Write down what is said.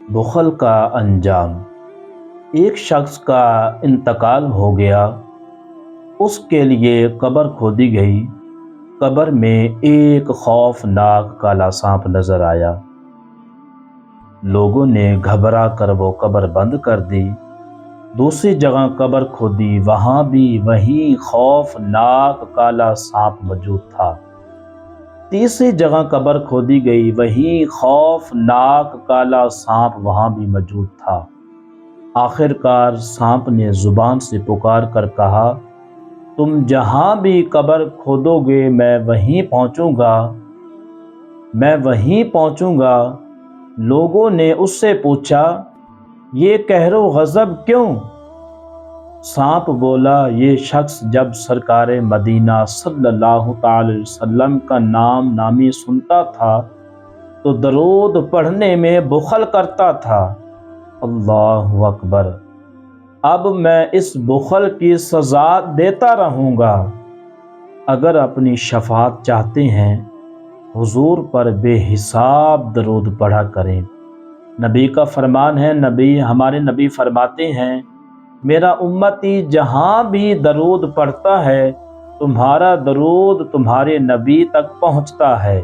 بخل کا انجام۔ ایک شخص کا انتقال ہو گیا، اس کے لیے قبر کھودی گئی۔ قبر میں ایک خوفناک کالا سانپ نظر آیا۔ لوگوں نے گھبرا کر وہ قبر بند کر دی۔ دوسری جگہ قبر کھودی، وہاں بھی وہی خوفناک کالا سانپ موجود تھا۔ تیسری جگہ قبر کھودی گئی، وہی خوفناک کالا سانپ وہاں بھی موجود تھا۔ آخر کار سانپ نے زبان سے پکار کر کہا، تم جہاں بھی قبر کھودو گے میں وہیں پہنچوں گا۔ لوگوں نے اس سے پوچھا، یہ قہر و غضب کیوں؟ سانپ بولا، یہ شخص جب سرکار مدینہ صلی اللہ تعالی علیہ وسلم کا نامی سنتا تھا تو درود پڑھنے میں بخل کرتا تھا۔ اللہ اکبر! اب میں اس بخل کی سزا دیتا رہوں گا۔ اگر اپنی شفاعت چاہتے ہیں حضور پر بے حساب درود پڑھا کریں۔ نبی کا فرمان ہے، ہمارے نبی فرماتے ہیں، میرا امتی جہاں بھی درود پڑھتا ہے تمہارا درود تمہارے نبی تک پہنچتا ہے۔